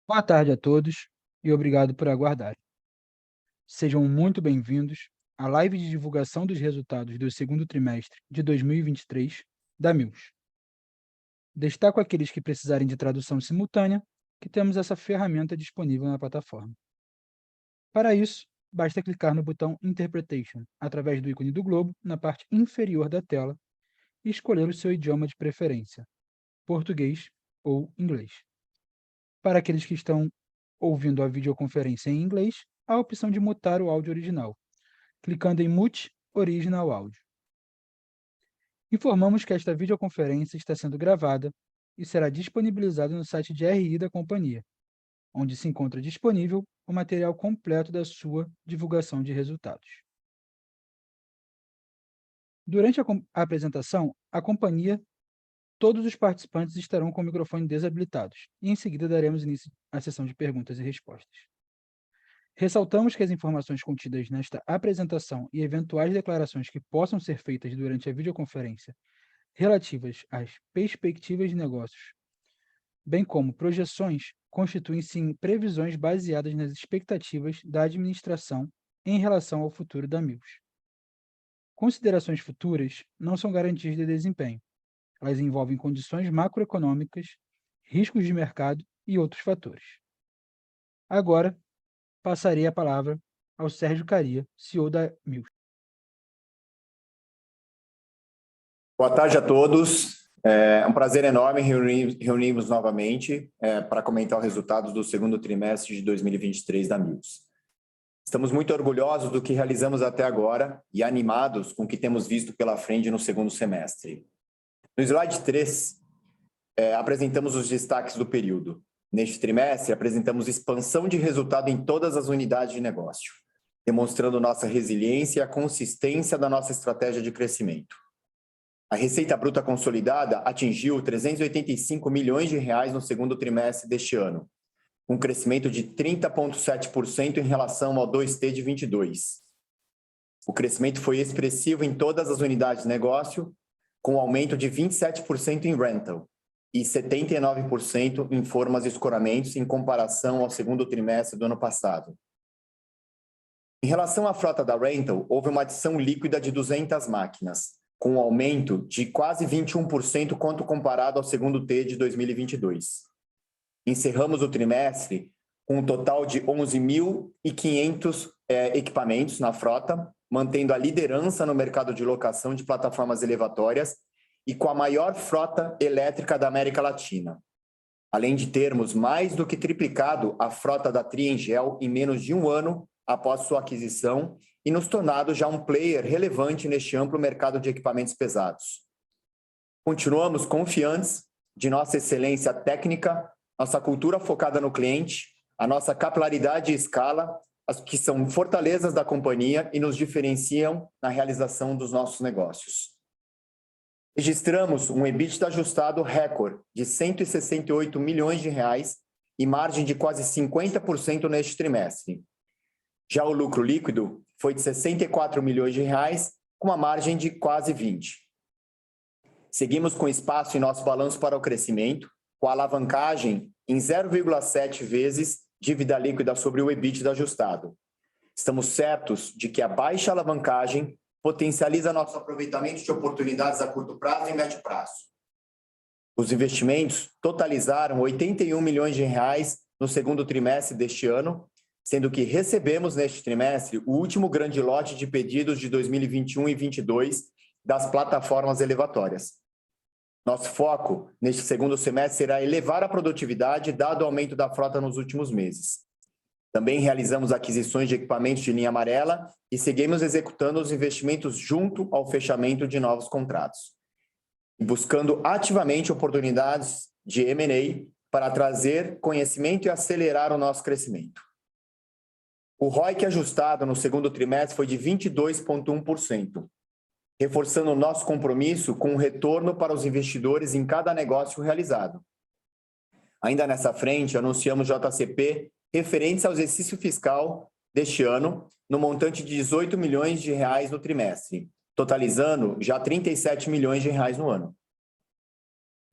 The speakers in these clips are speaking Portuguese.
Boa tarde a todos e obrigado por aguardar. Sejam muito bem-vindos à live de divulgação dos resultados do segundo trimestre de 2023 da Mills. Destaco aqueles que precisarem de tradução simultânea, que temos essa ferramenta disponível na plataforma. Para isso, basta clicar no botão Interpretation através do ícone do globo na parte inferior da tela e escolher o seu idioma de preferência, português ou inglês. Para aqueles que estão ouvindo a videoconferência em inglês, há a opção de mutar o áudio original, clicando em Mute Original Audio. Informamos que esta videoconferência está sendo gravada e será disponibilizada no site de RI da companhia, onde se encontra disponível o material completo da sua divulgação de resultados. Durante a apresentação, a companhia, todos os participantes estarão com o microfone desabilitados e em seguida daremos início à sessão de perguntas e respostas. Ressaltamos que as informações contidas nesta apresentação e eventuais declarações que possam ser feitas durante a videoconferência relativas às perspectivas de negócios, bem como projeções, constituem-se em previsões baseadas nas expectativas da administração em relação ao futuro da Mills. Considerações futuras não são garantias de desempenho. Elas envolvem condições macroeconômicas, riscos de mercado e outros fatores. Agora, passarei a palavra ao Sérgio Kariya, CEO da Mills. Boa tarde a todos. É um prazer enorme reunirmos novamente para comentar os resultados do segundo trimestre de 2023 da Mills. Estamos muito orgulhosos do que realizamos até agora e animados com o que temos visto pela frente no segundo semestre. No slide 3, apresentamos os destaques do período. Neste trimestre, apresentamos expansão de resultado em todas as unidades de negócio, demonstrando nossa resiliência e a consistência da nossa estratégia de crescimento. A receita bruta consolidada atingiu R$ 385 milhões no segundo trimestre deste ano, um crescimento de 30,7% em relação ao 2T de 22. O crescimento foi expressivo em todas as unidades de negócio, com aumento de 27% em rental e 79% em formas e escoramentos em comparação ao segundo trimestre do ano passado. Em relação à frota da rental, houve uma adição líquida de 200 máquinas, com um aumento de quase 21% quanto comparado ao segundo T de 2022. Encerramos o trimestre com um total de 11.500 equipamentos na frota, mantendo a liderança no mercado de locação de plataformas elevatórias e com a maior frota elétrica da América Latina. Além de termos mais do que triplicado a frota da Triengel em menos de um ano após sua aquisição e nos tornado já um player relevante neste amplo mercado de equipamentos pesados. Continuamos confiantes de nossa excelência técnica, nossa cultura focada no cliente, a nossa capilaridade e escala, as que são fortalezas da companhia e nos diferenciam na realização dos nossos negócios. Registramos um EBITDA ajustado recorde de R$ 168 milhões e margem de quase 50% neste trimestre. Já o lucro líquido foi de R$ 64 milhões, com uma margem de quase 20%. Seguimos com espaço em nosso balanço para o crescimento, com a alavancagem em 0,7 vezes dívida líquida sobre o EBITDA ajustado. Estamos certos de que a baixa alavancagem potencializa nosso aproveitamento de oportunidades a curto prazo e médio prazo. Os investimentos totalizaram R$ 81 milhões no segundo trimestre deste ano, sendo que recebemos neste trimestre o último grande lote de pedidos de 2021 e 2022 das plataformas elevatórias. Nosso foco neste segundo semestre será elevar a produtividade dado o aumento da frota nos últimos meses. Também realizamos aquisições de equipamentos de linha amarela e seguimos executando os investimentos junto ao fechamento de novos contratos, buscando ativamente oportunidades de M&A para trazer conhecimento e acelerar o nosso crescimento. O ROIC ajustado no segundo trimestre foi de 22,1%, reforçando o nosso compromisso com o retorno para os investidores em cada negócio realizado. Ainda nessa frente, anunciamos JCP referentes ao exercício fiscal deste ano, no montante de R$ 18 milhões no trimestre, totalizando já R$ 37 milhões no ano.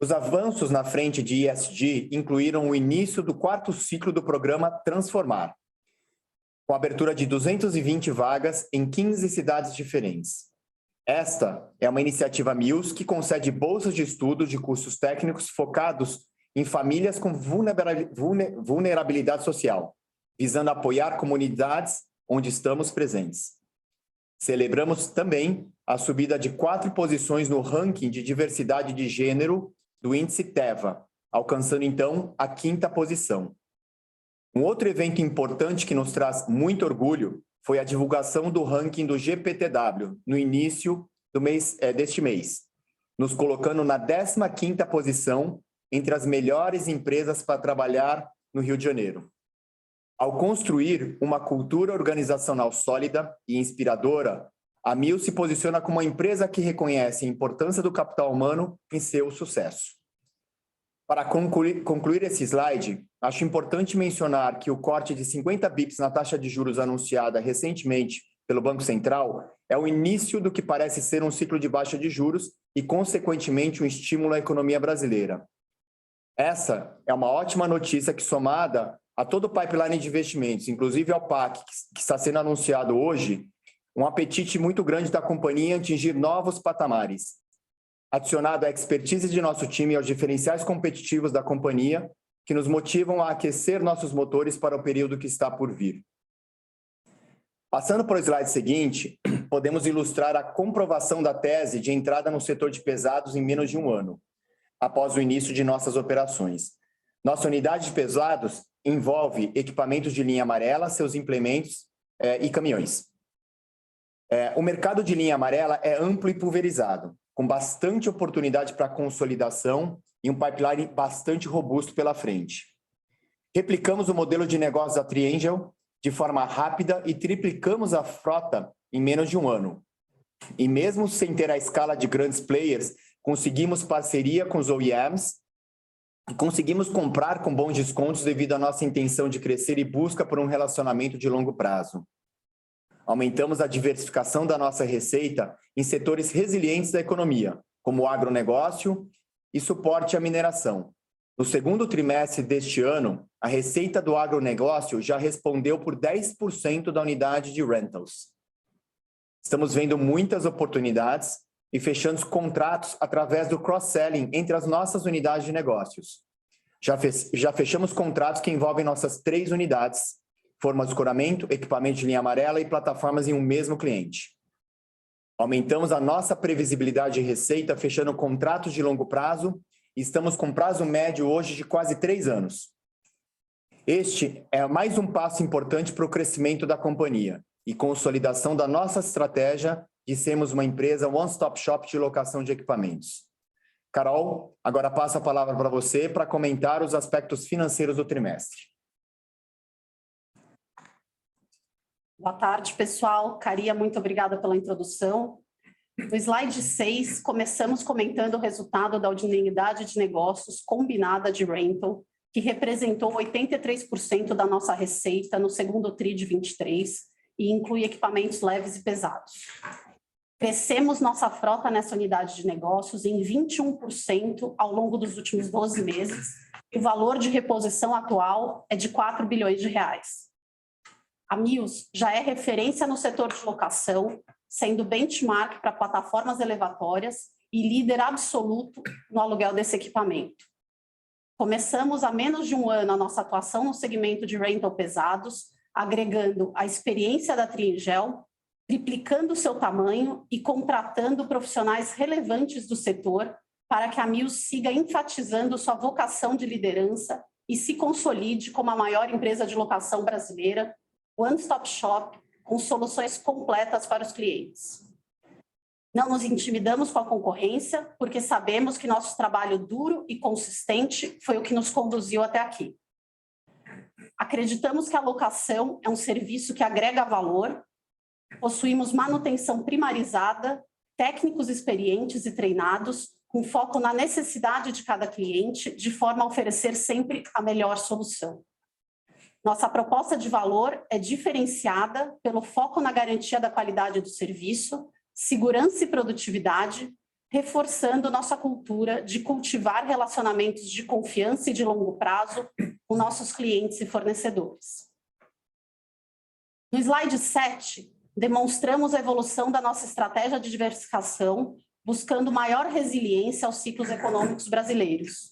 Os avanços na frente de ESG incluíram o início do 4º ciclo do programa Transformar, com a abertura de 220 vagas em 15 cidades diferentes. Esta é uma iniciativa Mills que concede bolsas de estudo de cursos técnicos focados em famílias com vulnerabilidade social, visando apoiar comunidades onde estamos presentes. Celebramos também a subida de 4 posições no ranking de diversidade de gênero do índice TEVA, alcançando então a 5ª posição. Um outro evento importante que nos traz muito orgulho foi a divulgação do ranking do GPTW no início deste mês, nos colocando na 15ª posição entre as melhores empresas para trabalhar no Rio de Janeiro. Ao construir uma cultura organizacional sólida e inspiradora, a Mills se posiciona como uma empresa que reconhece a importância do capital humano em seu sucesso. Para concluir esse slide, acho importante mencionar que o corte de 50 bips na taxa de juros anunciada recentemente pelo Banco Central é o início do que parece ser um ciclo de baixa de juros e, consequentemente, um estímulo à economia brasileira. Essa é uma ótima notícia que, somada a todo o pipeline de investimentos, inclusive ao PAC, que está sendo anunciado hoje, um apetite muito grande da companhia em atingir novos patamares. Adicionado à expertise de nosso time e aos diferenciais competitivos da companhia, que nos motivam a aquecer nossos motores para o período que está por vir. Passando para o slide seguinte, podemos ilustrar a comprovação da tese de entrada no setor de pesados em menos de um ano, após o início de nossas operações. Nossa unidade de pesados envolve equipamentos de linha amarela, seus implementos e caminhões. O mercado de linha amarela é amplo e pulverizado, com bastante oportunidade para consolidação e um pipeline bastante robusto pela frente. Replicamos o modelo de negócios da Triangel de forma rápida e triplicamos a frota em menos de um ano. E mesmo sem ter a escala de grandes players, conseguimos parceria com os OEMs e conseguimos comprar com bons descontos devido à nossa intenção de crescer e busca por um relacionamento de longo prazo. Aumentamos a diversificação da nossa receita em setores resilientes da economia, como o agronegócio e suporte à mineração. No segundo trimestre deste ano, a receita do agronegócio já respondeu por 10% da unidade de rentals. Estamos vendo muitas oportunidades e fechando contratos através do cross-selling entre as nossas unidades de negócios. Já fechamos contratos que envolvem nossas 3 unidades, forma de escoramento, equipamento de linha amarela e plataformas em um mesmo cliente. Aumentamos a nossa previsibilidade de receita fechando contratos de longo prazo e estamos com prazo médio hoje de quase 3 anos. Este é mais um passo importante para o crescimento da companhia e consolidação da nossa estratégia de sermos uma empresa one-stop shop de locação de equipamentos. Carol, agora passo a palavra para você para comentar os aspectos financeiros do trimestre. Boa tarde, pessoal. Caria, muito obrigada pela introdução. No slide 6, começamos comentando o resultado da unidade de negócios combinada de rental, que representou 83% da nossa receita no segundo TRI de 23 e inclui equipamentos leves e pesados. Crescemos nossa frota nessa unidade de negócios em 21% ao longo dos últimos 12 meses e o valor de reposição atual é de 4 bilhões de reais. A Mills já é referência no setor de locação, sendo benchmark para plataformas elevatórias e líder absoluto no aluguel desse equipamento. Começamos há menos de um ano a nossa atuação no segmento de rental pesados, agregando a experiência da Triangel, triplicando seu tamanho e contratando profissionais relevantes do setor para que a Mills siga enfatizando sua vocação de liderança e se consolide como a maior empresa de locação brasileira, one-stop shop, com soluções completas para os clientes. Não nos intimidamos com a concorrência, porque sabemos que nosso trabalho duro e consistente foi o que nos conduziu até aqui. Acreditamos que a locação é um serviço que agrega valor, possuímos manutenção primarizada, técnicos experientes e treinados, com foco na necessidade de cada cliente, de forma a oferecer sempre a melhor solução. Nossa proposta de valor é diferenciada pelo foco na garantia da qualidade do serviço, segurança e produtividade, reforçando nossa cultura de cultivar relacionamentos de confiança e de longo prazo com nossos clientes e fornecedores. No slide 7, demonstramos a evolução da nossa estratégia de diversificação, buscando maior resiliência aos ciclos econômicos brasileiros.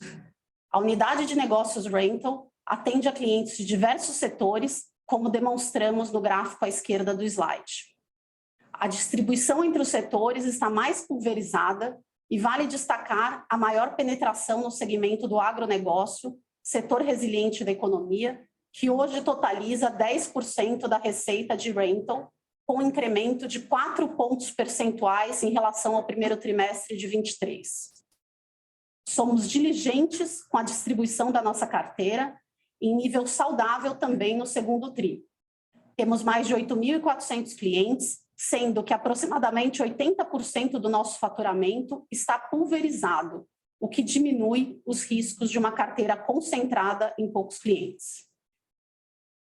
A unidade de negócios Rental atende a clientes de diversos setores, como demonstramos no gráfico à esquerda do slide. A distribuição entre os setores está mais pulverizada e vale destacar a maior penetração no segmento do agronegócio, setor resiliente da economia, que hoje totaliza 10% da receita de rental, com um incremento de 4 pontos percentuais em relação ao primeiro trimestre de 23. Somos diligentes com a distribuição da nossa carteira, em nível saudável também no segundo tri. Temos mais de 8.400 clientes, sendo que aproximadamente 80% do nosso faturamento está pulverizado, o que diminui os riscos de uma carteira concentrada em poucos clientes.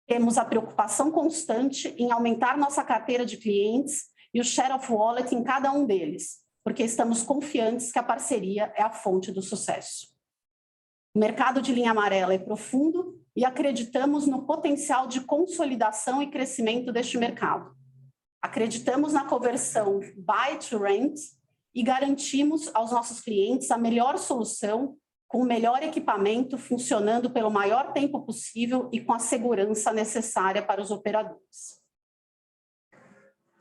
Temos a preocupação constante em aumentar nossa carteira de clientes e o share of wallet em cada um deles, porque estamos confiantes que a parceria é a fonte do sucesso. O mercado de linha amarela é profundo e acreditamos no potencial de consolidação e crescimento deste mercado. Acreditamos na conversão buy to rent e garantimos aos nossos clientes a melhor solução com o melhor equipamento funcionando pelo maior tempo possível e com a segurança necessária para os operadores.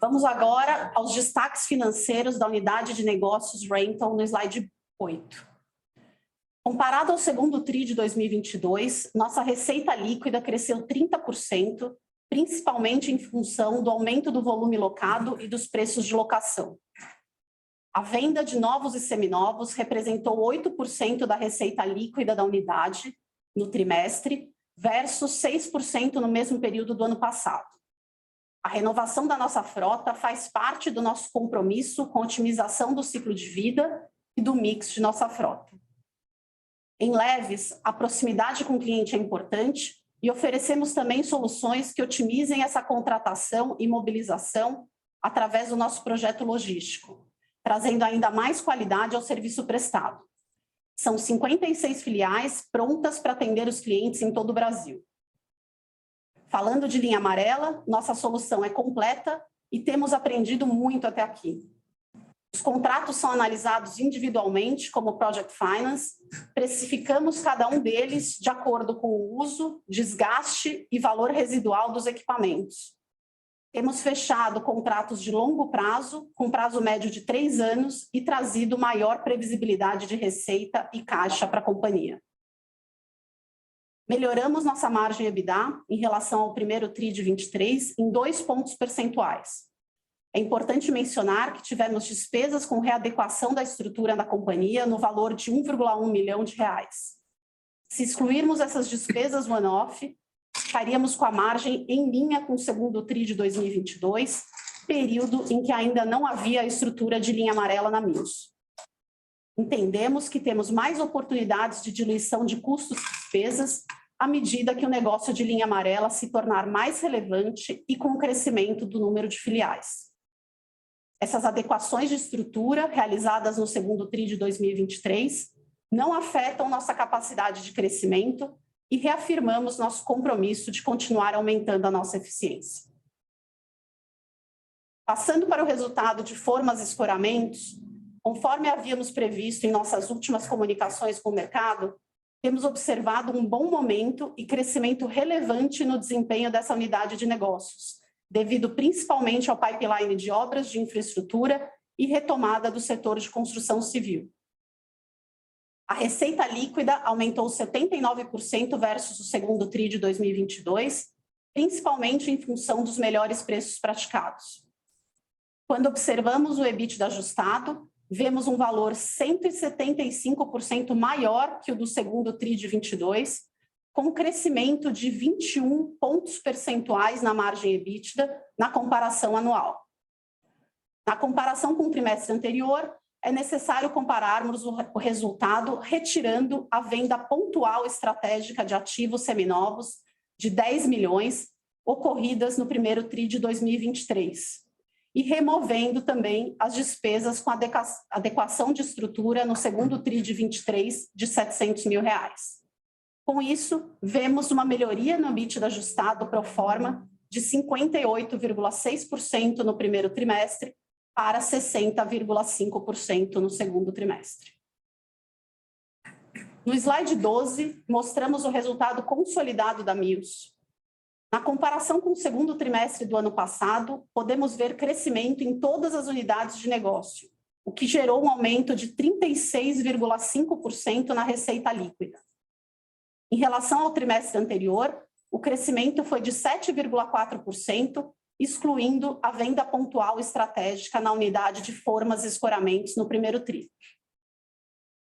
Vamos agora aos destaques financeiros da unidade de negócios Rental no slide 8. Comparado ao segundo TRI de 2022, nossa receita líquida cresceu 30%, principalmente em função do aumento do volume locado e dos preços de locação. A venda de novos e seminovos representou 8% da receita líquida da unidade no trimestre, versus 6% no mesmo período do ano passado. A renovação da nossa frota faz parte do nosso compromisso com a otimização do ciclo de vida e do mix de nossa frota. Em leves, a proximidade com o cliente é importante e oferecemos também soluções que otimizem essa contratação e mobilização através do nosso projeto logístico, trazendo ainda mais qualidade ao serviço prestado. São 56 filiais prontas para atender os clientes em todo o Brasil. Falando de linha amarela, nossa solução é completa e temos aprendido muito até aqui. Os contratos são analisados individualmente como Project Finance, precificamos cada um deles de acordo com o uso, desgaste e valor residual dos equipamentos. Temos fechado contratos de longo prazo, com prazo médio de 3 anos e trazido maior previsibilidade de receita e caixa para a companhia. Melhoramos nossa margem EBITDA em relação ao primeiro TRI de 23 em 2 pontos percentuais. É importante mencionar que tivemos despesas com readequação da estrutura da companhia no valor de R$1,1 milhão. Se excluirmos essas despesas one-off, estaríamos com a margem em linha com o segundo TRI de 2022, período em que ainda não havia a estrutura de linha amarela na Mills. Entendemos que temos mais oportunidades de diluição de custos e despesas à medida que o negócio de linha amarela se tornar mais relevante e com o crescimento do número de filiais. Essas adequações de estrutura realizadas no segundo TRI de 2023 não afetam nossa capacidade de crescimento e reafirmamos nosso compromisso de continuar aumentando a nossa eficiência. Passando para o resultado de formas e escoramentos, conforme havíamos previsto em nossas últimas comunicações com o mercado, temos observado um bom momento e crescimento relevante no desempenho dessa unidade de negócios, devido principalmente ao pipeline de obras de infraestrutura e retomada do setor de construção civil. A receita líquida aumentou 79% versus o segundo TRI de 2022, principalmente em função dos melhores preços praticados. Quando observamos o EBITDA ajustado, vemos um valor 175% maior que o do segundo TRI de 22, com crescimento de 21 pontos percentuais na margem EBITDA na comparação anual. Na comparação com o trimestre anterior, é necessário compararmos o resultado retirando a venda pontual estratégica de ativos seminovos de 10 milhões ocorridas no primeiro TRI de 2023 e removendo também as despesas com adequação de estrutura no segundo TRI de 23 de R$ 700 mil. Com isso, vemos uma melhoria no EBITDA ajustado pro forma de 58,6% no primeiro trimestre para 60,5% no segundo trimestre. No slide 12, mostramos o resultado consolidado da Mills. Na comparação com o segundo trimestre do ano passado, podemos ver crescimento em todas as unidades de negócio, o que gerou um aumento de 36,5% na receita líquida. Em relação ao trimestre anterior, o crescimento foi de 7,4%, excluindo a venda pontual estratégica na unidade de formas e escoramentos no primeiro TRI.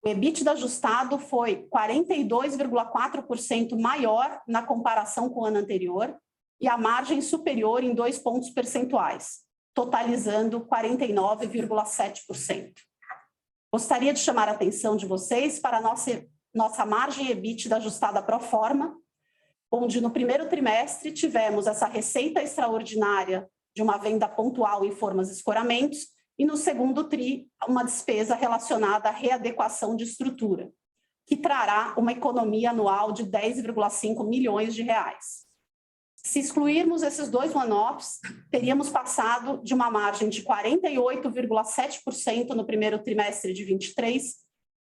O EBITDA ajustado foi 42,4% maior na comparação com o ano anterior e a margem superior em 2 pontos percentuais, totalizando 49,7%. Gostaria de chamar a atenção de vocês para a nossa margem EBITDA ajustada pro forma, onde no primeiro trimestre tivemos essa receita extraordinária de uma venda pontual em formas e escoramentos, e no segundo TRI, uma despesa relacionada à readequação de estrutura, que trará uma economia anual de 10,5 milhões de reais. Se excluirmos esses dois one-offs, teríamos passado de uma margem de 48,7% no primeiro trimestre de 23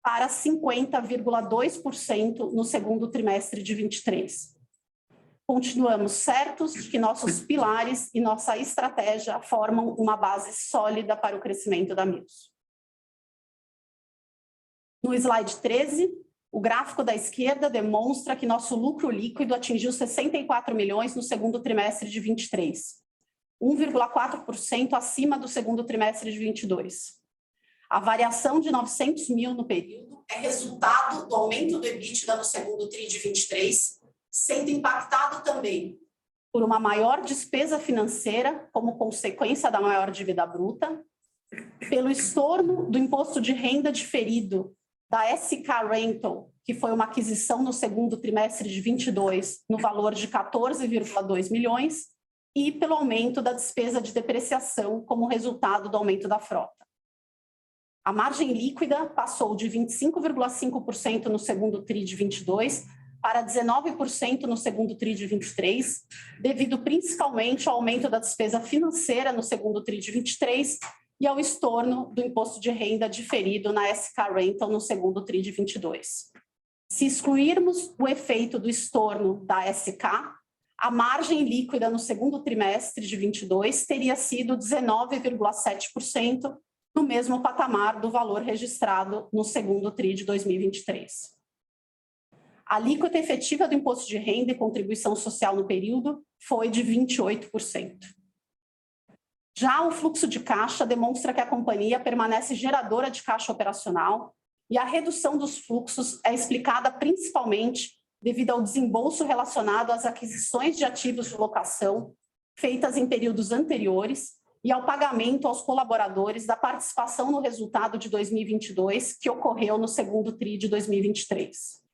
para 50,2% no segundo trimestre de 23. Continuamos certos de que nossos pilares e nossa estratégia formam uma base sólida para o crescimento da Mills. No slide 13, o gráfico da esquerda demonstra que nosso lucro líquido atingiu 64 milhões no segundo trimestre de 23, 1,4% acima do segundo trimestre de 22. A variação de 900 mil no período é resultado do aumento do EBITDA no segundo TRI de 23, sendo impactado também por uma maior despesa financeira como consequência da maior dívida bruta, pelo estorno do imposto de renda diferido da SK Rental, que foi uma aquisição no segundo trimestre de 22 no valor de 14,2 milhões, e pelo aumento da despesa de depreciação como resultado do aumento da frota. A margem líquida passou de 25,5% no segundo TRI de 22 para 19% no segundo TRI de 23, devido principalmente ao aumento da despesa financeira no segundo TRI de 23 e ao estorno do imposto de renda diferido na SK Rental no segundo TRI de 22. Se excluirmos o efeito do estorno da SK, a margem líquida no segundo trimestre de 22 teria sido 19,7%, no mesmo patamar do valor registrado no segundo TRI de 2023. A alíquota efetiva do imposto de renda e contribuição social no período foi de 28%. Já o fluxo de caixa demonstra que a companhia permanece geradora de caixa operacional e a redução dos fluxos é explicada principalmente devido ao desembolso relacionado às aquisições de ativos de locação feitas em períodos anteriores e ao pagamento aos colaboradores da participação no resultado de 2022 que ocorreu no segundo TRI de 2023.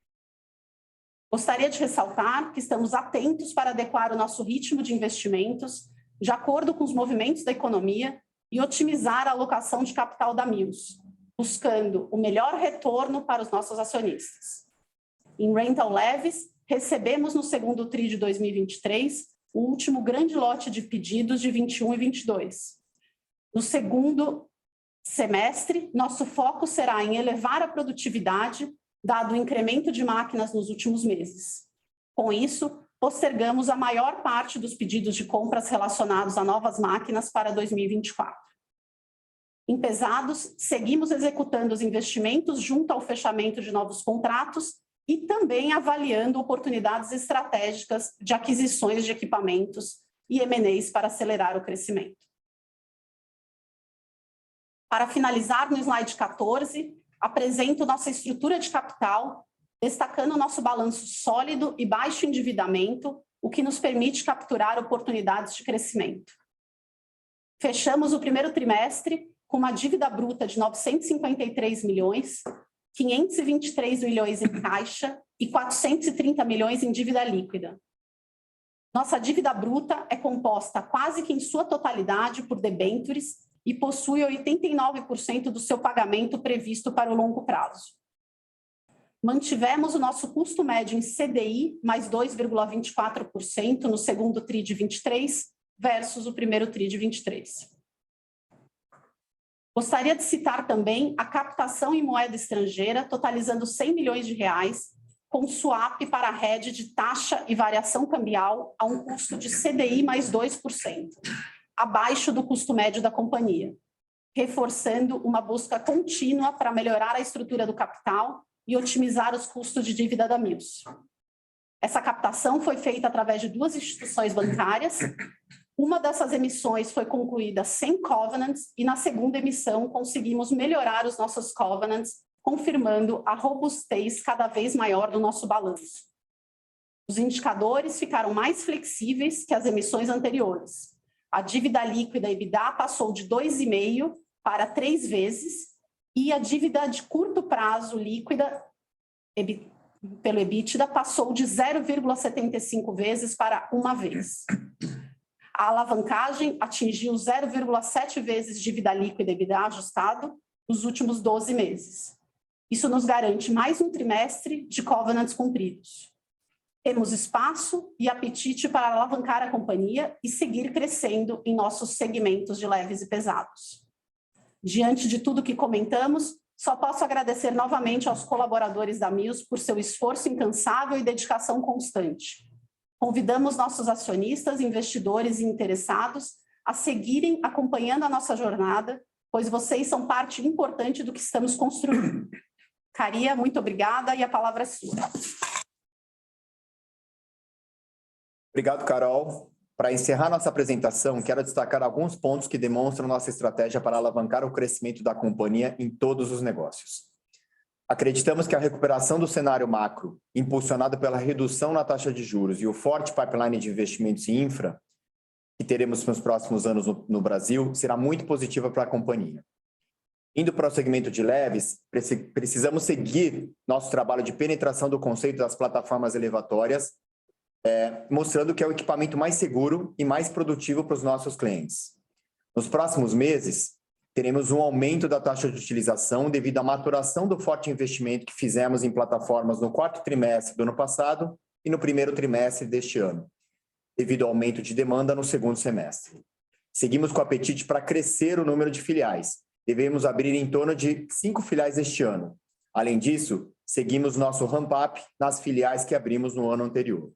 Gostaria de ressaltar que estamos atentos para adequar o nosso ritmo de investimentos de acordo com os movimentos da economia e otimizar a alocação de capital da Mills, buscando o melhor retorno para os nossos acionistas. Em rental levies, recebemos no segundo TRI de 2023 o último grande lote de pedidos de 21 e 22. No segundo semestre, nosso foco será em elevar a produtividade dado o incremento de máquinas nos últimos meses. Com isso, postergamos a maior parte dos pedidos de compras relacionados a novas máquinas para 2024. Em pesados, seguimos executando os investimentos junto ao fechamento de novos contratos e também avaliando oportunidades estratégicas de aquisições de equipamentos e M&As para acelerar o crescimento. Para finalizar, no slide 14, apresento nossa estrutura de capital, destacando nosso balanço sólido e baixo endividamento, o que nos permite capturar oportunidades de crescimento. Fechamos o primeiro trimestre com uma dívida bruta de 953 milhões, 523 milhões em caixa e 430 milhões em dívida líquida. Nossa dívida bruta é composta quase que em sua totalidade por debêntures e possui 89% do seu pagamento previsto para o longo prazo. Mantivemos o nosso custo médio em CDI mais 2,24% no segundo TRI de 23 versus o primeiro TRI de 23. Gostaria de citar também a captação em moeda estrangeira, totalizando R$100 milhões, com swap para a rede de taxa e variação cambial a um custo de CDI mais 2%, abaixo do custo médio da companhia, reforçando uma busca contínua para melhorar a estrutura do capital e otimizar os custos de dívida da Mills. Essa captação foi feita através de 2 instituições bancárias. Uma dessas emissões foi concluída sem covenants e na segunda emissão conseguimos melhorar os nossos covenants, confirmando a robustez cada vez maior do nosso balanço. Os indicadores ficaram mais flexíveis que as emissões anteriores. A dívida líquida EBITDA passou de 2,5 para 3 vezes e a dívida de curto prazo líquida pelo EBITDA passou de 0,75 vezes para 1 vez. A alavancagem atingiu 0,7 vezes dívida líquida EBITDA ajustado nos últimos 12 meses. Isso nos garante mais um trimestre de covenants cumpridos. Temos espaço e apetite para alavancar a companhia e seguir crescendo em nossos segmentos de leves e pesados. Diante de tudo que comentamos, só posso agradecer novamente aos colaboradores da Mills por seu esforço incansável e dedicação constante. Convidamos nossos acionistas, investidores e interessados a seguirem acompanhando a nossa jornada, pois vocês são parte importante do que estamos construindo. Caria, muito obrigada e a palavra é sua. Obrigado, Carol. Para encerrar nossa apresentação, quero destacar alguns pontos que demonstram nossa estratégia para alavancar o crescimento da companhia em todos os negócios. Acreditamos que a recuperação do cenário macro, impulsionada pela redução na taxa de juros e o forte pipeline de investimentos em infra, que teremos nos próximos anos no Brasil, será muito positiva para a companhia. Indo para o segmento de leves, precisamos seguir nosso trabalho de penetração do conceito das plataformas elevatórias, mostrando que é o equipamento mais seguro e mais produtivo para os nossos clientes. Nos próximos meses, teremos um aumento da taxa de utilização devido à maturação do forte investimento que fizemos em plataformas no 4º trimestre do ano passado e no 1º trimestre deste ano, devido ao aumento de demanda no 2º semestre. Seguimos com apetite para crescer o número de filiais. Devemos abrir em torno de 5 filiais este ano. Além disso, seguimos nosso ramp-up nas filiais que abrimos no ano anterior.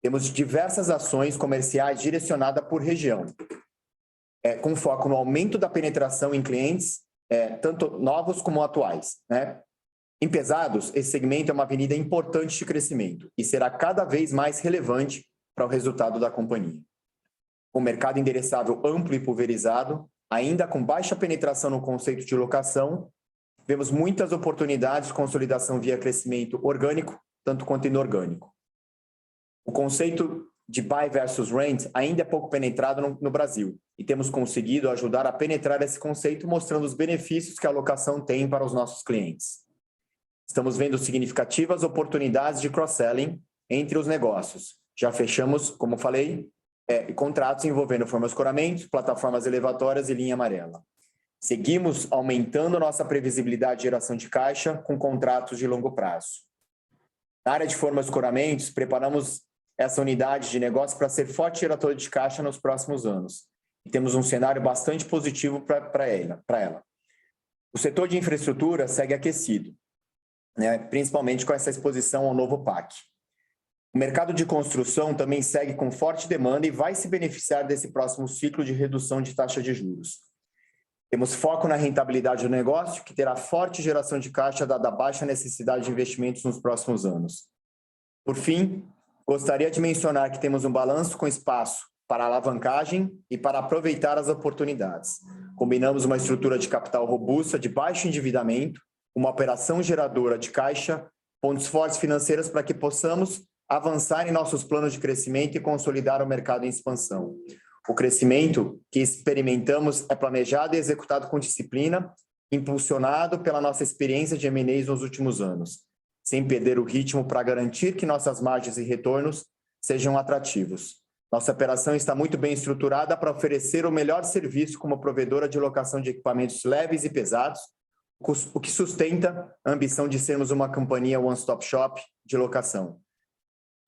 Temos diversas ações comerciais direcionadas por região, com foco no aumento da penetração em clientes, tanto novos como atuais. Em pesados, esse segmento é uma avenida importante de crescimento e será cada vez mais relevante para o resultado da companhia. Com o mercado endereçável amplo e pulverizado, ainda com baixa penetração no conceito de locação, vemos muitas oportunidades de consolidação via crescimento orgânico, tanto quanto inorgânico. O conceito de buy versus rent ainda é pouco penetrado no Brasil e temos conseguido ajudar a penetrar esse conceito mostrando os benefícios que a locação tem para os nossos clientes. Estamos vendo significativas oportunidades de cross-selling entre os negócios. Já fechamos, como falei, contratos envolvendo forma-escoramento, plataformas elevatórias e linha amarela. Seguimos aumentando nossa previsibilidade de geração de caixa com contratos de longo prazo. Na área de forma-escoramentos, preparamos essa unidade de negócio para ser forte gerador de caixa nos próximos anos. E temos um cenário bastante positivo para ela. O setor de infraestrutura segue aquecido, principalmente com essa exposição ao novo PAC. O mercado de construção também segue com forte demanda e vai se beneficiar desse próximo ciclo de redução de taxa de juros. Temos foco na rentabilidade do negócio, que terá forte geração de caixa dada a baixa necessidade de investimentos nos próximos anos. Por fim, gostaria de mencionar que temos um balanço com espaço para alavancagem e para aproveitar as oportunidades. Combinamos uma estrutura de capital robusta, de baixo endividamento, uma operação geradora de caixa, pontos fortes financeiros para que possamos avançar em nossos planos de crescimento e consolidar o mercado em expansão. O crescimento que experimentamos é planejado e executado com disciplina, impulsionado pela nossa experiência de M&As nos últimos anos, sem perder o ritmo para garantir que nossas margens e retornos sejam atrativos. Nossa operação está muito bem estruturada para oferecer o melhor serviço como provedora de locação de equipamentos leves e pesados, o que sustenta a ambição de sermos uma companhia one-stop shop de locação.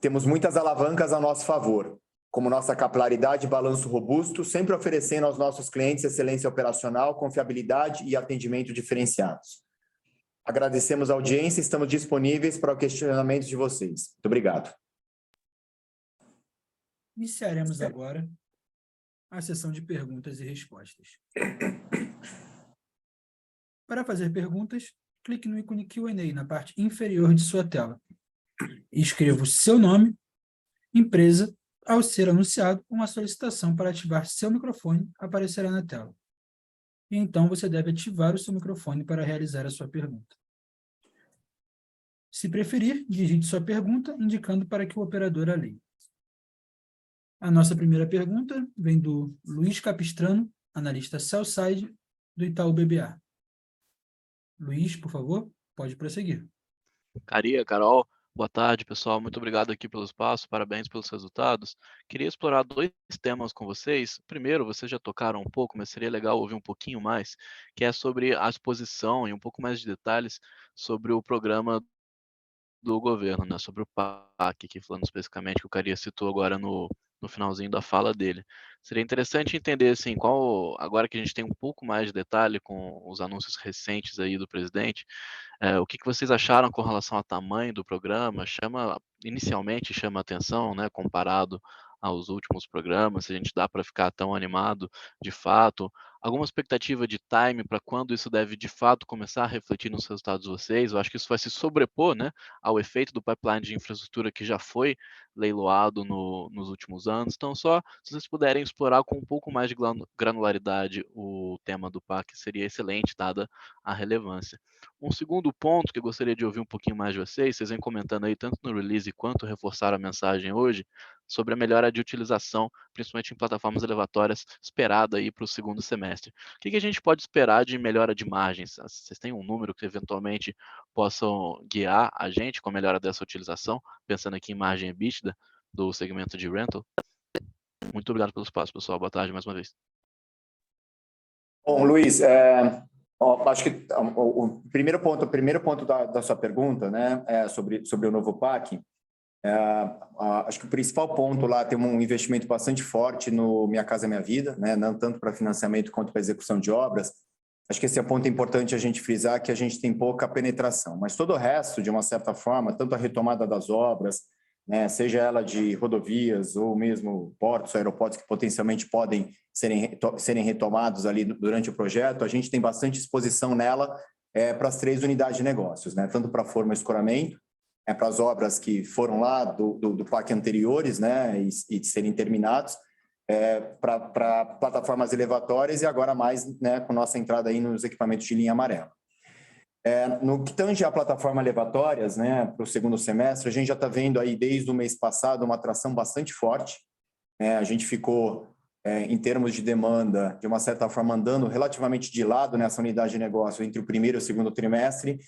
Temos muitas alavancas a nosso favor, como nossa capilaridade e balanço robusto, sempre oferecendo aos nossos clientes excelência operacional, confiabilidade e atendimento diferenciados. Agradecemos a audiência e estamos disponíveis para o questionamento de vocês. Muito obrigado. Iniciaremos agora a sessão de perguntas e respostas. Para fazer perguntas, clique no ícone Q&A na parte inferior de sua tela. E escreva o seu nome, empresa. Ao ser anunciado, uma solicitação para ativar seu microfone aparecerá na tela. E então você deve ativar o seu microfone para realizar a sua pergunta. Se preferir, digite sua pergunta, indicando para que o operador a leia. A nossa primeira pergunta vem do Luiz Capistrano, analista sell-side do Itaú BBA. Luiz, por favor, pode prosseguir. Caria, Carol, boa tarde, pessoal. Muito obrigado aqui pelo espaço, parabéns pelos resultados. Queria explorar dois temas com vocês. Primeiro, vocês já tocaram um pouco, mas seria legal ouvir um pouquinho mais, que é sobre a exposição e um pouco mais de detalhes sobre o programa do governo, né? Sobre o PAC, aqui falando especificamente, que o Caria citou agora no finalzinho da fala dele. Seria interessante entender, assim, agora que a gente tem um pouco mais de detalhe com os anúncios recentes aí do presidente, o que vocês acharam com relação ao tamanho do programa? Inicialmente chama atenção, né, comparado aos últimos programas, se a gente dá para ficar tão animado de fato. Alguma expectativa de time para quando isso deve de fato começar a refletir nos resultados de vocês? Eu acho que isso vai se sobrepor, né, ao efeito do pipeline de infraestrutura que já foi leiloado nos últimos anos. Então, só se vocês puderem explorar com um pouco mais de granularidade o tema do PAC, seria excelente, dada a relevância. Um segundo ponto que eu gostaria de ouvir um pouquinho mais de vocês vêm comentando aí tanto no release quanto reforçaram a mensagem hoje, sobre a melhora de utilização, principalmente em plataformas elevatórias, esperada aí para o segundo semestre. O que a gente pode esperar de melhora de margens? Vocês têm um número que eventualmente possam guiar a gente com a melhora dessa utilização, pensando aqui em margem EBITDA do segmento de rental? Muito obrigado pelo espaço, pessoal. Boa tarde mais uma vez. Bom, Luiz, acho que o primeiro ponto da sua pergunta, né, sobre o novo PAC, acho que o principal ponto lá tem um investimento bastante forte no Minha Casa Minha Vida, né, não tanto para financiamento quanto para execução de obras. Acho que esse é um ponto importante a gente frisar, que a gente tem pouca penetração, mas todo o resto, de uma certa forma, tanto a retomada das obras, né, seja ela de rodovias ou mesmo portos, aeroportos que potencialmente podem serem retomados ali durante o projeto, a gente tem bastante exposição nela para as 3 unidades de negócios, né, tanto para a forma e escoramento, para as obras que foram lá do PAC anteriores, né, e serem terminados, para plataformas elevatórias e agora mais, né, com nossa entrada aí nos equipamentos de linha amarela. No que tange a plataforma elevatórias, né, para o segundo semestre, a gente já está vendo aí desde o mês passado uma atração bastante forte. A gente ficou, em termos de demanda, de uma certa forma, andando relativamente de lado nessa unidade de negócio entre o primeiro e o segundo trimestre,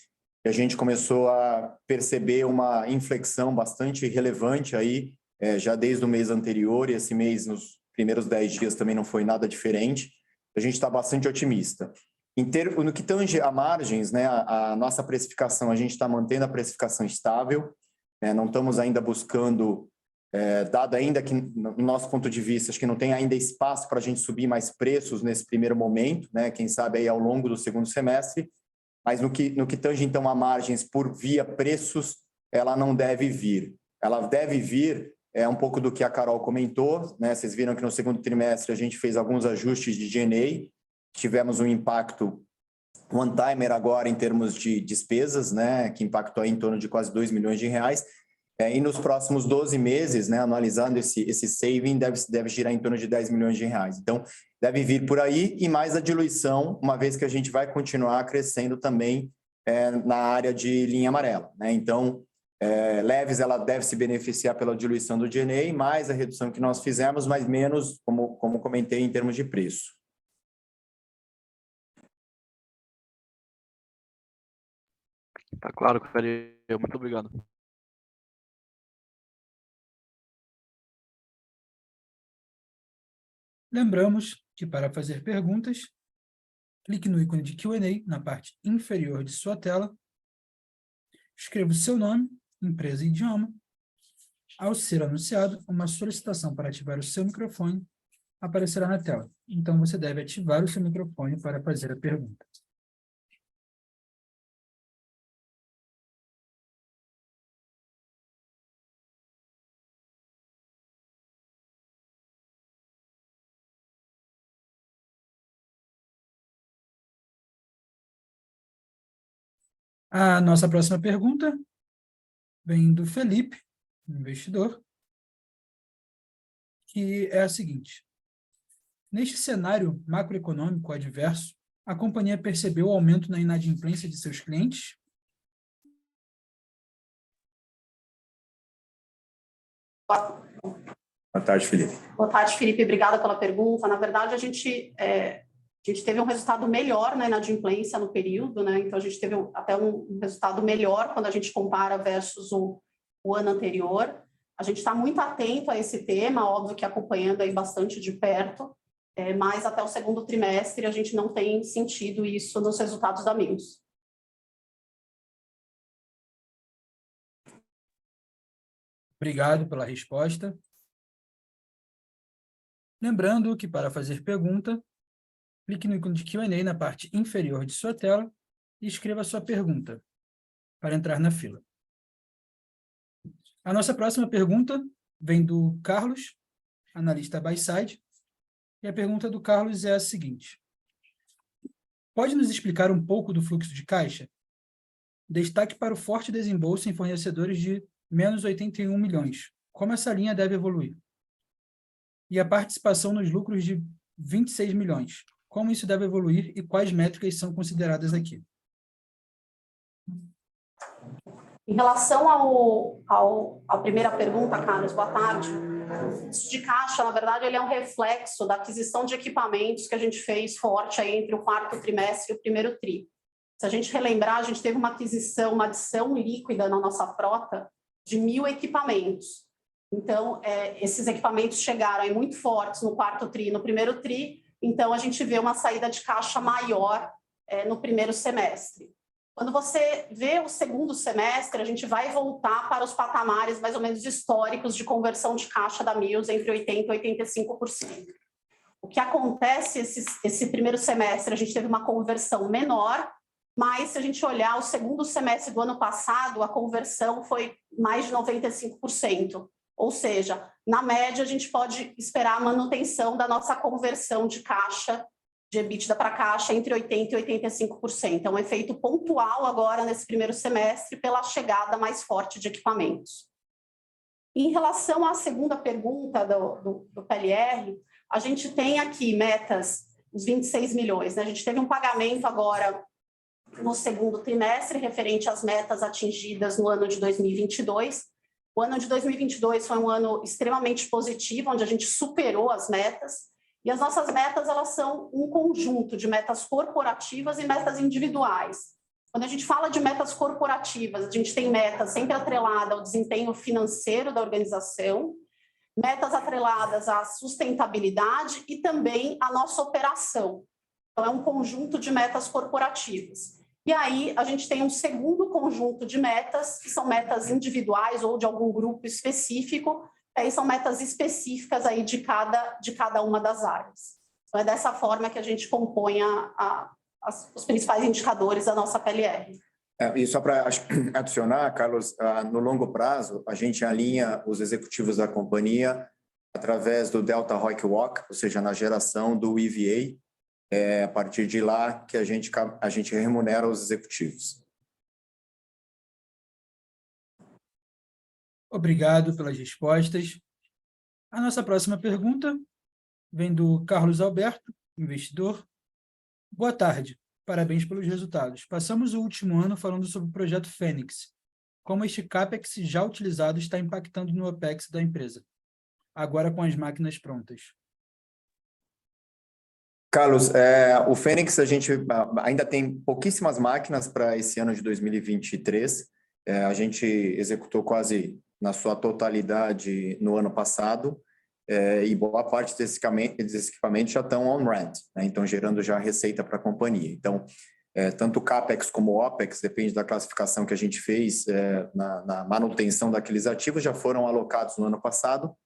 e a gente começou a perceber uma inflexão bastante relevante aí, já desde o mês anterior, e esse mês, nos primeiros 10 dias, também não foi nada diferente. A gente está bastante otimista. No que tange a margens, né, a nossa precificação, a gente está mantendo a precificação estável, não estamos ainda buscando, dado ainda que, no nosso ponto de vista, acho que não tem ainda espaço para a gente subir mais preços nesse primeiro momento, né, quem sabe aí ao longo do segundo semestre, mas no que tange, então, a margens por via preços, ela não deve vir. Ela deve vir, um pouco do que a Carol comentou, né, vocês viram que no segundo trimestre a gente fez alguns ajustes de G&A, tivemos um impacto one-timer agora em termos de despesas, né, que impactou aí em torno de quase R$2 milhões. E nos próximos 12 meses, né, analisando esse saving, deve girar em torno de R$10 milhões. Então, deve vir por aí e mais a diluição, uma vez que a gente vai continuar crescendo também na área de linha amarela, né? Então, Leves, ela deve se beneficiar pela diluição do G&A, mais a redução que nós fizemos, mas menos, como comentei, em termos de preço. Tá claro, Caria. Muito obrigado. Lembramos que, para fazer perguntas, clique no ícone de Q&A na parte inferior de sua tela, escreva o seu nome, empresa e idioma. Ao ser anunciado, uma solicitação para ativar o seu microfone aparecerá na tela. Então, você deve ativar o seu microfone para fazer a pergunta. A nossa próxima pergunta vem do Felipe, investidor, que é a seguinte: neste cenário macroeconômico adverso, a companhia percebeu o aumento na inadimplência de seus clientes? Boa tarde, Felipe. Boa tarde, Felipe. Obrigada pela pergunta. Na verdade, a gente teve um resultado melhor na inadimplência no período, né? Então, a gente teve até um resultado melhor quando a gente compara versus o ano anterior. A gente está muito atento a esse tema, óbvio que acompanhando aí bastante de perto, mas até o segundo trimestre a gente não tem sentido isso nos resultados da Mills. Obrigado pela resposta. Lembrando que, para fazer pergunta, clique no ícone de Q&A na parte inferior de sua tela e escreva a sua pergunta para entrar na fila. A nossa próxima pergunta vem do Carlos, analista buy-side, e a pergunta do Carlos é a seguinte: pode nos explicar um pouco do fluxo de caixa? Destaque para o forte desembolso em fornecedores de menos 81 milhões. Como essa linha deve evoluir? E a participação nos lucros de 26 milhões. Como isso deve evoluir e quais métricas são consideradas aqui? Em relação à primeira pergunta, Carlos, boa tarde. O fluxo de caixa, na verdade, ele é um reflexo da aquisição de equipamentos que a gente fez forte aí entre o quarto trimestre e o primeiro tri. Se a gente relembrar, a gente teve uma aquisição, uma adição líquida na nossa frota de 1.000 equipamentos. Então, esses equipamentos chegaram aí muito fortes no quarto tri e no primeiro tri, então a gente vê uma saída de caixa maior no primeiro semestre. Quando você vê o segundo semestre, a gente vai voltar para os patamares mais ou menos históricos de conversão de caixa da Mills entre 80% e 85%. O que acontece esse primeiro semestre, a gente teve uma conversão menor, mas se a gente olhar o segundo semestre do ano passado, a conversão foi mais de 95%. Ou seja, na média, a gente pode esperar a manutenção da nossa conversão de caixa, de EBITDA para caixa, entre 80% e 85%. É um efeito pontual agora nesse primeiro semestre pela chegada mais forte de equipamentos. Em relação à segunda pergunta do PLR, a gente tem aqui metas, os 26 milhões. Né? A gente teve um pagamento agora no segundo trimestre, referente às metas atingidas no ano de 2022. O ano de 2022 foi um ano extremamente positivo, onde a gente superou as metas. E as nossas metas, elas são um conjunto de metas corporativas e metas individuais. Quando a gente fala de metas corporativas, a gente tem metas sempre atreladas ao desempenho financeiro da organização, metas atreladas à sustentabilidade e também à nossa operação. Então, é um conjunto de metas corporativas. E aí, a gente tem um segundo conjunto de metas, que são metas individuais ou de algum grupo específico, aí são metas específicas aí de cada uma das áreas. Então, é dessa forma que a gente compõe os principais indicadores da nossa PLR. E só para adicionar, Carlos, no longo prazo, a gente alinha os executivos da companhia através do Delta ROIC Walk, ou seja, na geração do EVA, a partir de lá que a gente remunera os executivos. Obrigado pelas respostas. A nossa próxima pergunta vem do Carlos Alberto, investidor. Boa tarde, parabéns pelos resultados. Passamos o último ano falando sobre o projeto Fênix. Como este CAPEX já utilizado está impactando no OPEX da empresa, agora com as máquinas prontas? Carlos, o Fênix, a gente ainda tem pouquíssimas máquinas para esse ano de 2023. A gente executou quase na sua totalidade no ano passado e boa parte desses equipamentos já estão on-rent, né? Então gerando já receita para a companhia. Então, tanto CAPEX como OPEX, depende da classificação que a gente fez na manutenção daqueles ativos, já foram alocados no ano passado,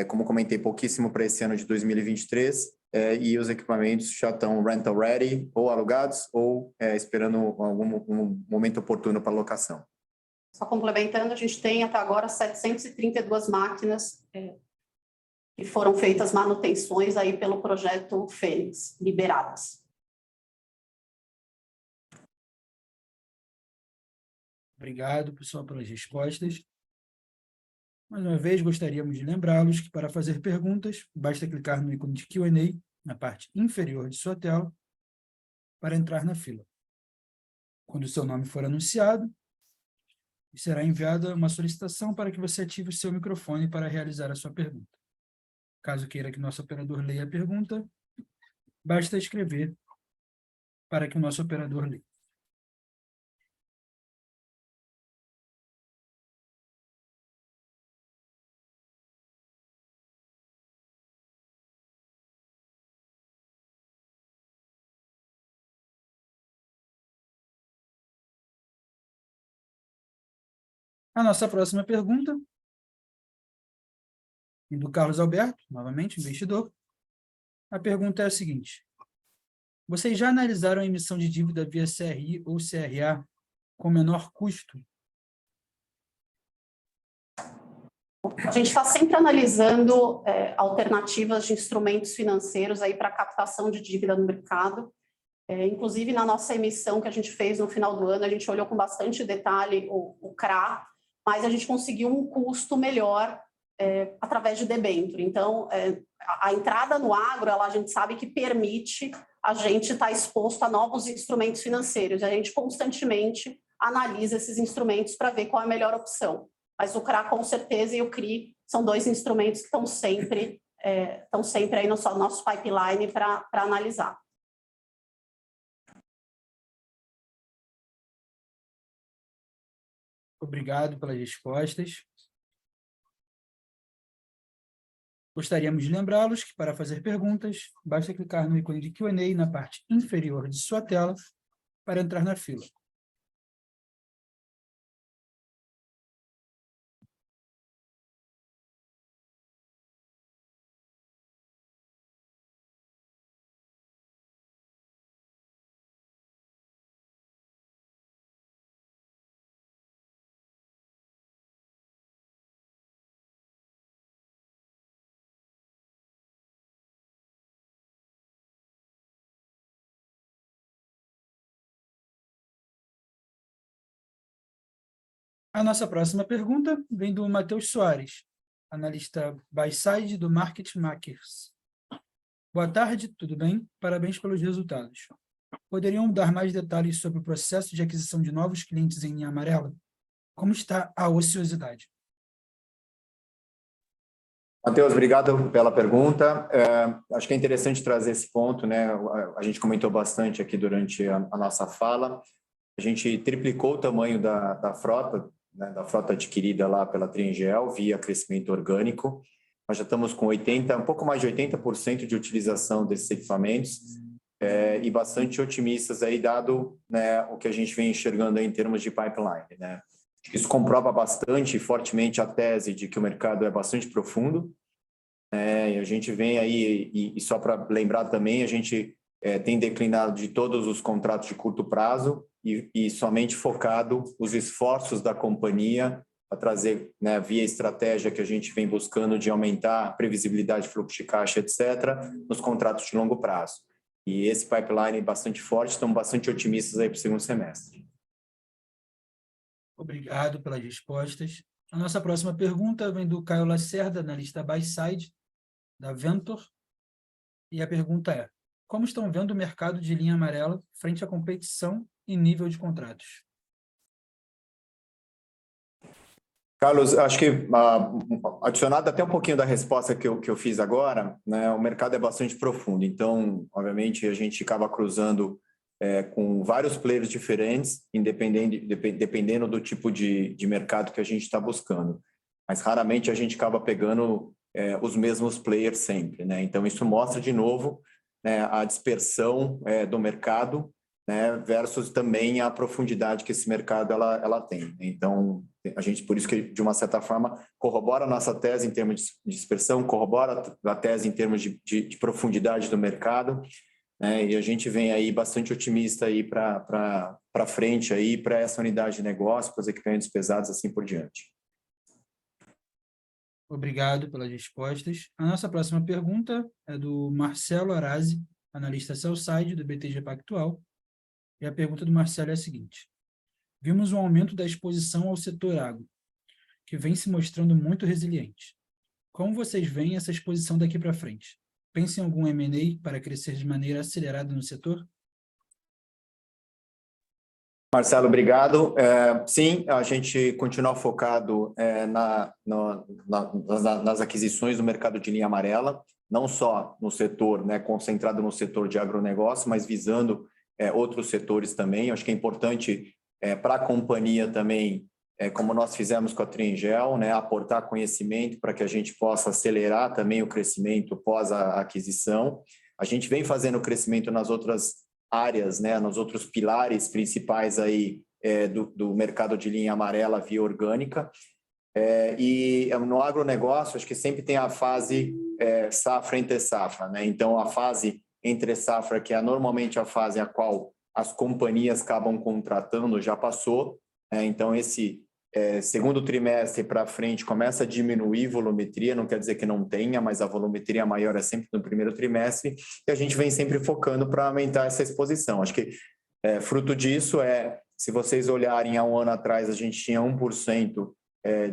como comentei, pouquíssimo para esse ano de 2023, e os equipamentos já estão rental ready, ou alugados, ou esperando um momento oportuno para alocação. Só complementando, a gente tem até agora 732 máquinas que foram feitas manutenções aí pelo projeto Fênix, liberadas. Obrigado, pessoal, pelas respostas. Mais uma vez, gostaríamos de lembrá-los que, para fazer perguntas, basta clicar no ícone de Q&A na parte inferior de sua tela para entrar na fila. Quando o seu nome for anunciado, será enviada uma solicitação para que você ative o seu microfone para realizar a sua pergunta. Caso queira que nosso operador leia a pergunta, basta escrever para que o nosso operador leia. A nossa próxima pergunta é do Carlos Alberto, novamente, investidor. A pergunta é a seguinte: vocês já analisaram a emissão de dívida via CRI ou CRA com menor custo? A gente está sempre analisando alternativas de instrumentos financeiros aí para captação de dívida no mercado. Inclusive, na nossa emissão que a gente fez no final do ano, a gente olhou com bastante detalhe o CRA, mas a gente conseguiu um custo melhor através de debênture. Então, a entrada no agro, a gente sabe que permite a gente estar exposto a novos instrumentos financeiros. A gente constantemente analisa esses instrumentos para ver qual é a melhor opção. Mas o CRA, com certeza, e o CRI são dois instrumentos que estão sempre aí no nosso pipeline para analisar. Obrigado pelas respostas. Gostaríamos de lembrá-los que, para fazer perguntas, basta clicar no ícone de Q&A na parte inferior de sua tela para entrar na fila. A nossa próxima pergunta vem do Matheus Soares, analista buy-side do Market Makers. Boa tarde, tudo bem? Parabéns pelos resultados. Poderiam dar mais detalhes sobre o processo de aquisição de novos clientes em linha amarela? Como está a ociosidade? Matheus, obrigado pela pergunta. Acho que é interessante trazer esse ponto, né? A gente comentou bastante aqui durante a nossa fala. A gente triplicou o tamanho da frota, né, da frota adquirida lá pela Triengel via crescimento orgânico. Nós já estamos com um pouco mais de 80% de utilização desses equipamentos e bastante otimistas aí, dado, né, o que a gente vem enxergando aí em termos de pipeline, né? Isso comprova bastante fortemente a tese de que o mercado é bastante profundo. E a gente vem aí, e só para lembrar também, a gente tem declinado de todos os contratos de curto prazo e somente focado os esforços da companhia a trazer, né, via estratégia que a gente vem buscando de aumentar a previsibilidade de fluxo de caixa, etc., nos contratos de longo prazo. E esse pipeline é bastante forte, estamos bastante otimistas aí para o segundo semestre. Obrigado pelas respostas. A nossa próxima pergunta vem do Caio Lacerda, analista buy-side da Ventor. E a pergunta é: como estão vendo o mercado de linha amarela frente à competição e nível de contratos? Carlos, acho que adicionado até um pouquinho da resposta que eu fiz agora, né, o mercado é bastante profundo. Então, obviamente, a gente acaba cruzando com vários players diferentes, dependendo do tipo de mercado que a gente está buscando. Mas raramente a gente acaba pegando os mesmos players sempre, né? Então, isso mostra, de novo, né, a dispersão do mercado, né, versus também a profundidade que esse mercado ela tem. Então, a gente, por isso que, de uma certa forma, corrobora a nossa tese em termos de dispersão, corrobora a tese em termos de profundidade do mercado, né, e a gente vem aí bastante otimista aí para frente aí, para essa unidade de negócio, para os equipamentos pesados, assim por diante. Obrigado pelas respostas. A nossa próxima pergunta é do Marcelo Arazi, analista sell-side do BTG Pactual. E a pergunta do Marcelo é a seguinte: vimos um aumento da exposição ao setor agro, que vem se mostrando muito resiliente. Como vocês veem essa exposição daqui para frente? Pensam em algum M&A para crescer de maneira acelerada no setor? Marcelo, obrigado. Sim, a gente continua focado nas aquisições do mercado de linha amarela, não só no setor, né, concentrado no setor de agronegócio, mas visando outros setores também. Acho que é importante para a companhia também, como nós fizemos com a Triengel, né, aportar conhecimento para que a gente possa acelerar também o crescimento pós a aquisição. A gente vem fazendo crescimento nas outras áreas, né, nos outros pilares principais aí do mercado de linha amarela via orgânica. E no agronegócio, acho que sempre tem a fase safra entre safra, né? Então, a fase entre safra, que é normalmente a fase a qual as companhias acabam contratando, já passou. Então, esse segundo trimestre para frente começa a diminuir volumetria, não quer dizer que não tenha, mas a volumetria maior é sempre no primeiro trimestre, e a gente vem sempre focando para aumentar essa exposição. Acho que fruto disso se vocês olharem há um ano atrás, a gente tinha 1%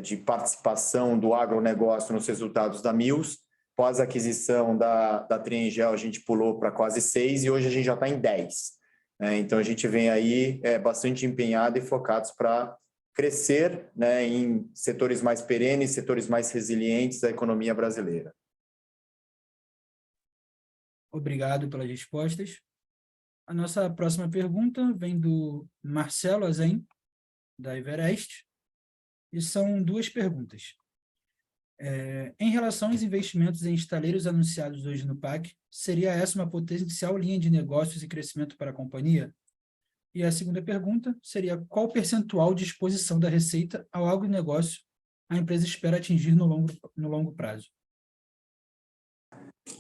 de participação do agronegócio nos resultados da Mills. Pós a aquisição da Triengel, a gente pulou para quase 6% e hoje a gente já está em 10%. Então, a gente vem aí bastante empenhado e focados para crescer, né, em setores mais perenes, setores mais resilientes da economia brasileira. Obrigado pelas respostas. A nossa próxima pergunta vem do Marcelo Azen, da Everest, e são duas perguntas. Em relação aos investimentos em estaleiros anunciados hoje no PAC, seria essa uma potencial linha de negócios e crescimento para a companhia? E a segunda pergunta seria: qual o percentual de exposição da receita ao agronegócio a empresa espera atingir no longo prazo?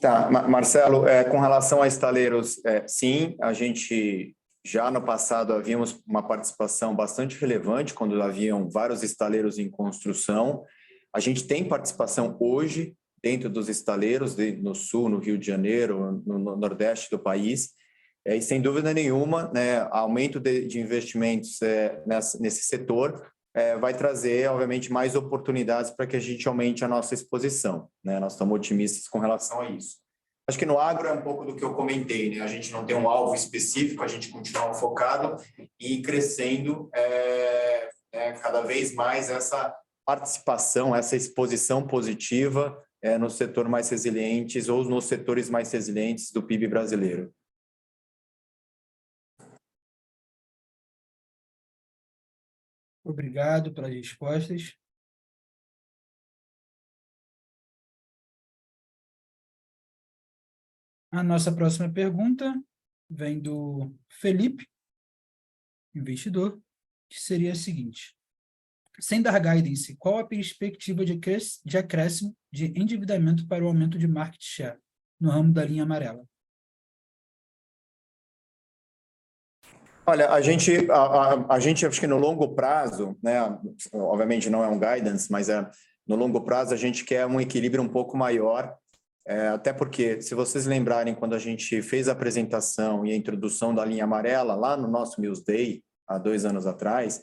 Tá, Marcelo, com relação a estaleiros, sim, a gente já no passado havíamos uma participação bastante relevante quando haviam vários estaleiros em construção. A gente tem participação hoje dentro dos estaleiros, no Sul, no Rio de Janeiro, no Nordeste do país, e sem dúvida nenhuma, né, aumento de investimentos nesse setor vai trazer, obviamente, mais oportunidades para que a gente aumente a nossa exposição, né? Nós estamos otimistas com relação a isso. Acho que no agro é um pouco do que eu comentei, né? A gente não tem um alvo específico, a gente continua focado e crescendo cada vez mais essa participação, essa exposição positiva no setor mais resilientes ou nos setores mais resilientes do PIB brasileiro. Obrigado pelas respostas. A nossa próxima pergunta vem do Felipe, investidor, que seria a seguinte: sem dar guidance, qual a perspectiva de acréscimo de endividamento para o aumento de market share no ramo da linha amarela? Olha, a gente acho que no longo prazo, né, obviamente não é um guidance, mas no longo prazo a gente quer um equilíbrio um pouco maior, até porque, se vocês lembrarem, quando a gente fez a apresentação e a introdução da linha amarela, lá no nosso Mills Day, há 2 anos atrás,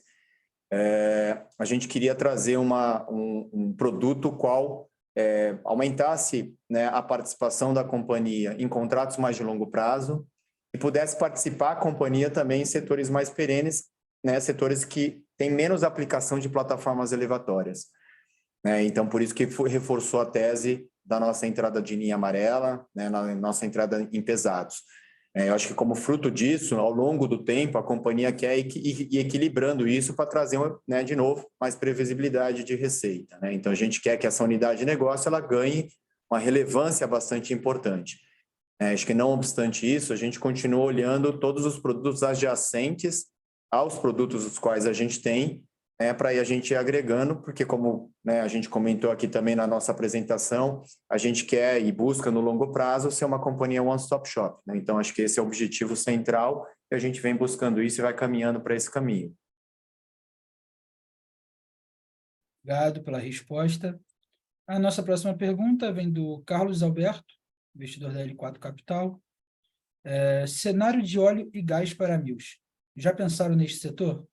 a gente queria trazer um produto qual aumentasse, né, a participação da companhia em contratos mais de longo prazo, e pudesse participar a companhia também em setores mais perenes, né, setores que têm menos aplicação de plataformas elevatórias. Então, por isso que reforçou a tese da nossa entrada de linha amarela, né, na nossa entrada em pesados. Eu acho que como fruto disso, ao longo do tempo, a companhia quer ir equilibrando isso para trazer, né, de novo, mais previsibilidade de receita, né? Então, a gente quer que essa unidade de negócio ela ganhe uma relevância bastante importante. Acho que, não obstante isso, a gente continua olhando todos os produtos adjacentes aos produtos os quais a gente tem, para ir a gente ir agregando, porque como, né, a gente comentou aqui também na nossa apresentação, a gente quer e busca no longo prazo ser uma companhia one-stop shop, né? Então, acho que esse é o objetivo central e a gente vem buscando isso e vai caminhando para esse caminho. Obrigado pela resposta. A nossa próxima pergunta vem do Carlos Alberto, investidor da L4 Capital. Cenário de óleo e gás para Mills. Já pensaram neste setor?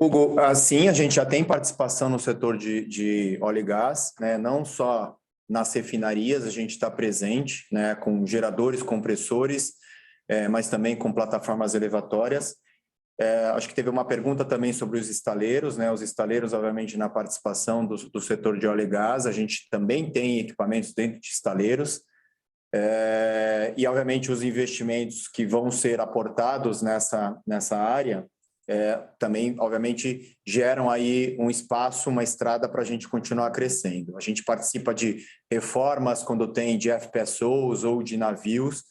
Hugo, assim, a gente já tem participação no setor de óleo e gás, né? Não só nas refinarias, a gente está presente, né, com geradores, compressores, mas também com plataformas elevatórias. Acho que teve uma pergunta também sobre os estaleiros, né? Os estaleiros, obviamente, na participação do setor de óleo e gás, a gente também tem equipamentos dentro de estaleiros, e, obviamente, os investimentos que vão ser aportados nessa área também, obviamente, geram aí um espaço, uma estrada para a gente continuar crescendo. A gente participa de reformas quando tem de FPSOs ou de navios,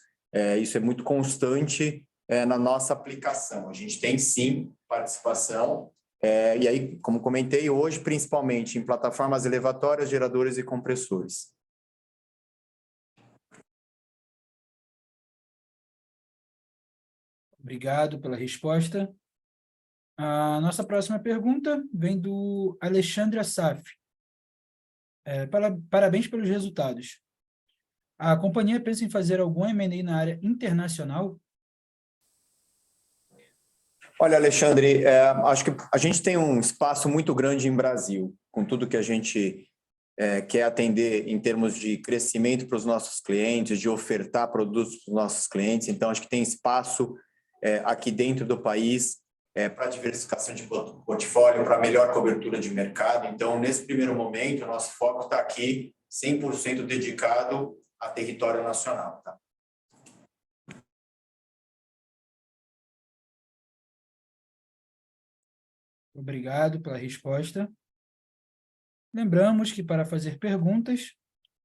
isso é muito constante na nossa aplicação. A gente tem, sim, participação, e aí, como comentei, hoje, principalmente em plataformas elevatórias, geradores e compressores. Obrigado pela resposta. A nossa próxima pergunta vem do Alexandre Assaf. Parabéns pelos resultados. A companhia pensa em fazer algum M&A na área internacional? Olha, Alexandre, acho que a gente tem um espaço muito grande em Brasil, com tudo que a gente quer atender em termos de crescimento para os nossos clientes, de ofertar produtos para os nossos clientes. Então, acho que tem espaço aqui dentro do país para diversificação de portfólio, para melhor cobertura de mercado. Então, nesse primeiro momento, o nosso foco está aqui 100% dedicado a território nacional, tá? Obrigado pela resposta. Lembramos que para fazer perguntas,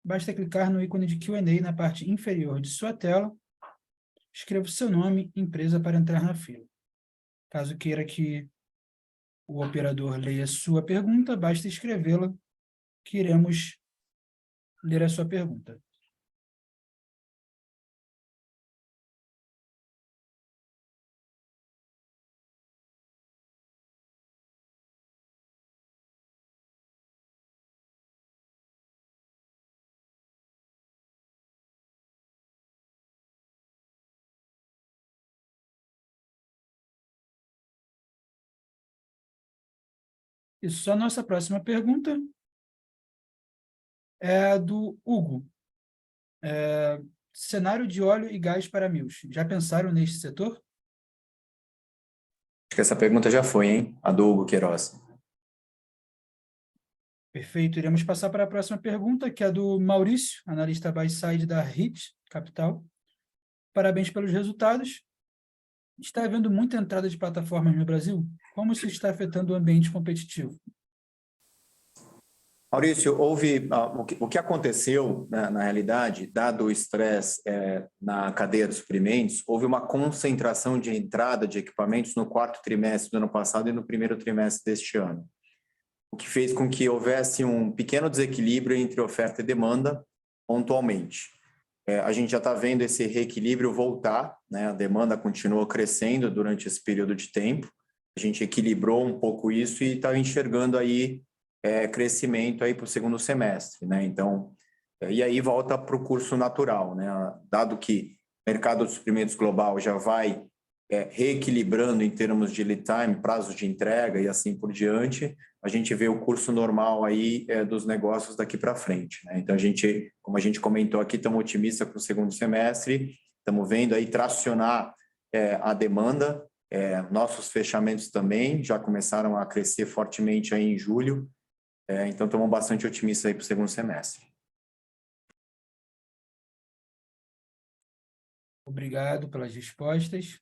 basta clicar no ícone de Q&A na parte inferior de sua tela, escreva o seu nome e empresa para entrar na fila. Caso queira que o operador leia sua pergunta, basta escrevê-la, que iremos ler a sua pergunta. Isso, a nossa próxima pergunta é do Hugo. Cenário de óleo e gás para Mills. Já pensaram neste setor? Acho que essa pergunta já foi, hein? A do Hugo Queiroz. Perfeito. Iremos passar para a próxima pergunta, que é do Maurício, analista buy-side da HIT Capital. Parabéns pelos resultados. Está havendo muita entrada de plataformas no Brasil? Como isso está afetando o ambiente competitivo? Maurício, o que aconteceu, né, na realidade, dado o estresse na cadeia de suprimentos, houve uma concentração de entrada de equipamentos no quarto trimestre do ano passado e no primeiro trimestre deste ano, o que fez com que houvesse um pequeno desequilíbrio entre oferta e demanda pontualmente. A gente já está vendo esse reequilíbrio voltar, né? A demanda continuou crescendo durante esse período de tempo, a gente equilibrou um pouco isso e está enxergando aí crescimento aí para o segundo semestre, né? Então, e aí volta para o curso natural, né? Dado que o mercado de suprimentos global já vai reequilibrando em termos de lead time, prazos de entrega e assim por diante, a gente vê o curso normal aí dos negócios daqui para frente, né? Então, como a gente comentou aqui, estamos otimistas para o segundo semestre, estamos vendo aí tracionar a demanda, nossos fechamentos também já começaram a crescer fortemente aí em julho, então estamos bastante otimistas aí para o segundo semestre. Obrigado pelas respostas.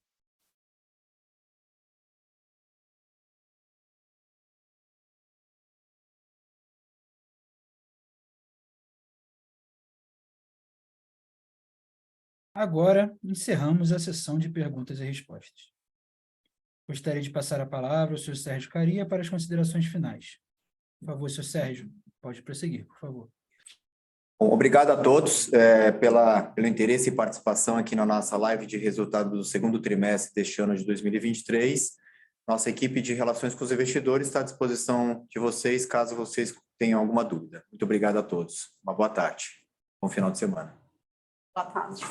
Agora, encerramos a sessão de perguntas e respostas. Gostaria de passar a palavra ao senhor Sérgio Caria para as considerações finais. Por favor, senhor Sérgio, pode prosseguir, por favor. Bom, obrigado a todos pelo interesse e participação aqui na nossa live de resultados do segundo trimestre deste ano de 2023. Nossa equipe de relações com os investidores está à disposição de vocês, caso vocês tenham alguma dúvida. Muito obrigado a todos. Uma boa tarde. Bom final de semana. Boa tarde.